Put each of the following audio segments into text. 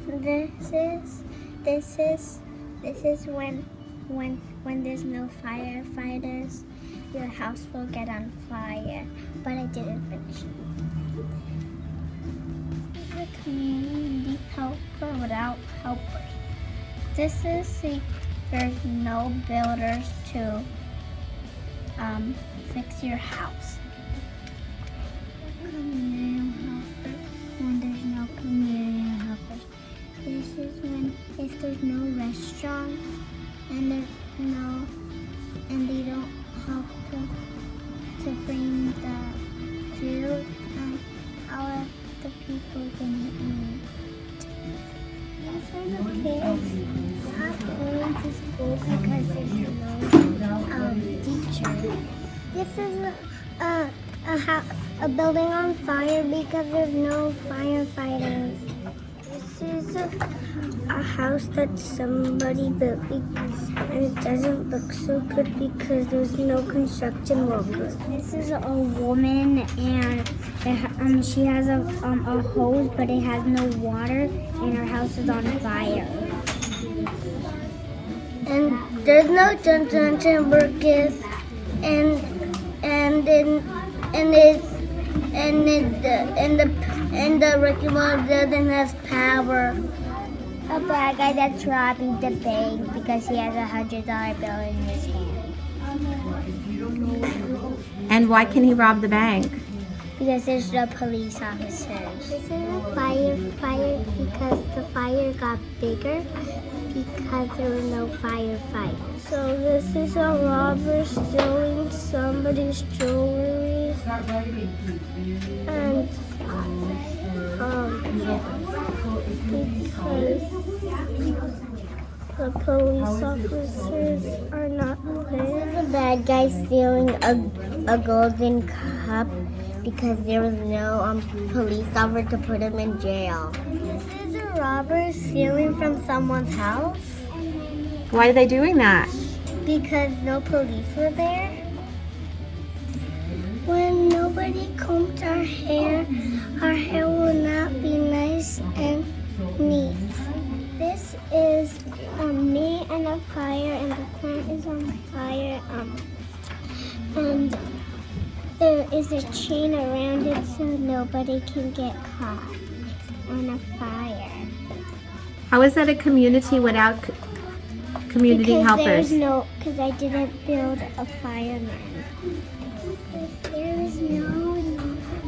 This is when there's no firefighters, your house will get on fire. But I didn't finish. The community helper without helpers. This is see there's no builders to fix your house. Community helper when there's no community helpers. This is when if there's no restaurants and they don't help to bring the food, and how are the people gonna eat? These are the kids not going to school because there's no teacher. This is a building on fire because there's no firefighters. This is a house that somebody built and it doesn't look so good because there's no construction workers. This is a woman and she has a hose, but it has no water and her house is on fire. And there's no construction workers and the regular building has power. A bad guy that's robbing the bank because he has $100 bill in his hand. And why can he rob the bank? Because there's no police officers. This is a fire because the fire got bigger because there were no firefighters. So this is a robber stealing somebody's jewelry. And because the police officers are not there. The bad guy stealing a golden cup because there was no police officer to put him in jail. This is a robber stealing from someone's house. Why are they doing that? Because no police were there. When nobody combs our hair will not be nice and neat. This is me and a fire, and the plant is on fire. And there is a chain around it so nobody can get caught on a fire. How is that a community without community helpers? Because I didn't build a fireman. If there is no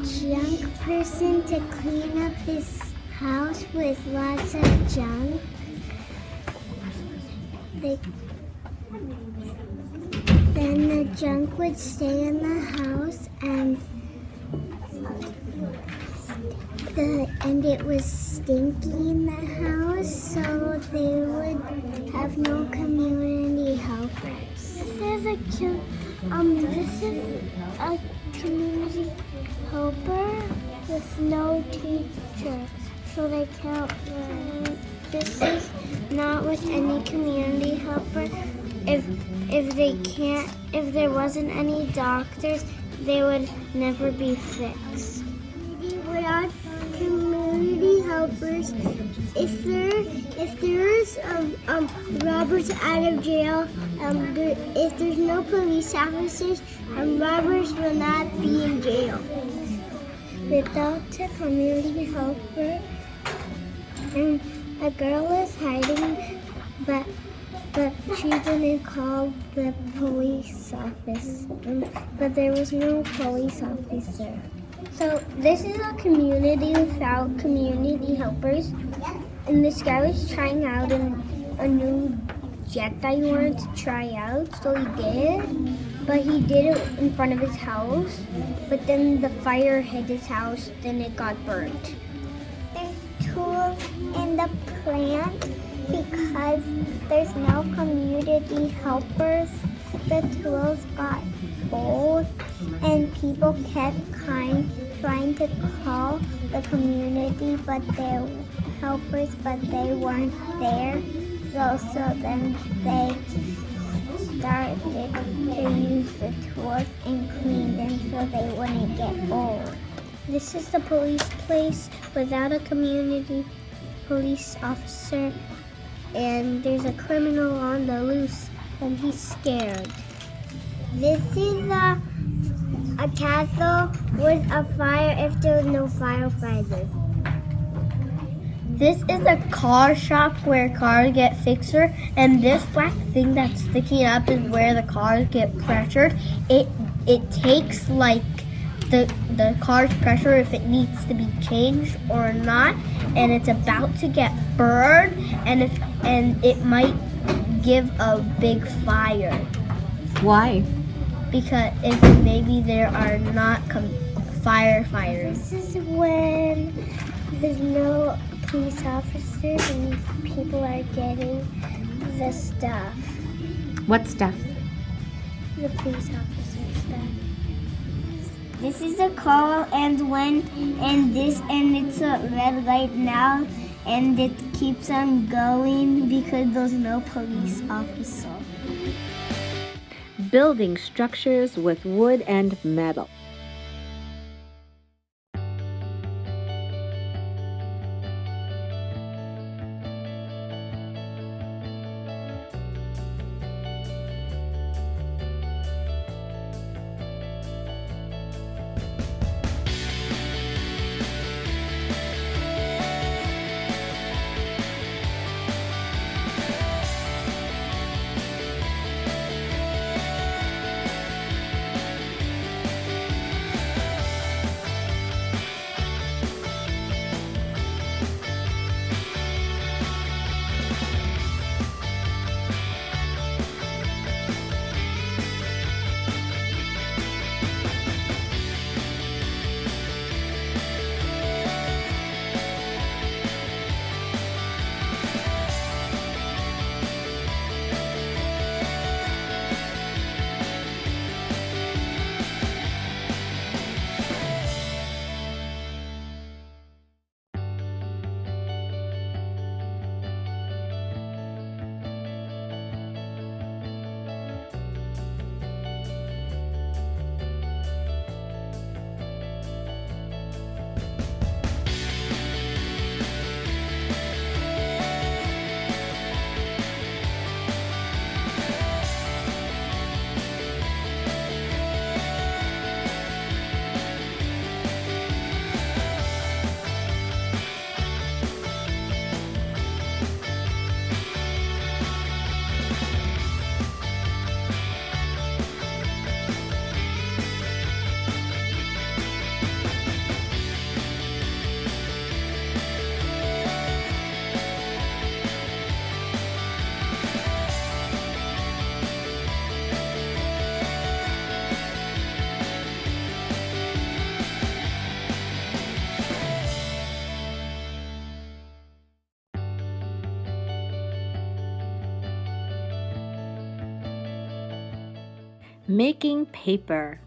junk person to clean up this house with lots of junk, then the junk would stay in the house and it was stinky in the house, so they would have no community helpers. This is a community helper with no teacher, so they can't learn. This is not with any community helper. If there wasn't any doctors, they would never be fixed. Without community helpers, if there's robbers out of jail, if there's no police officers, robbers will not be in jail. Without a community helper, a girl is hiding, but she didn't call the police office, but there was no police officer. So this is a community without community helpers, and this guy was trying out a new jet that he wanted to try out, so he did, but he did it in front of his house, but then the fire hit his house, then it got burnt. There's tools in the plant because there's no community helpers. The tools got old and people kept trying to call the community but their helpers, but they weren't there. So then they started to use the tools and clean them so they wouldn't get old. This is the police place without a community police officer, and there's a criminal on the loose, and he's scared. This is a castle with a fire if there was no firefighters. This is a car shop where cars get fixer, and this black thing that's sticking up is where the cars get pressured. It takes like the car's pressure if it needs to be changed or not, and it's about to get burned, and it might give a big fire. Why? Because if maybe there are not firefighters. This is when there's no police officers and people are getting the stuff. What stuff? The police officer stuff. This is a call, and it's a red light now, and it keeps on going because there's no police officer. Building structures with wood and metal. Making paper.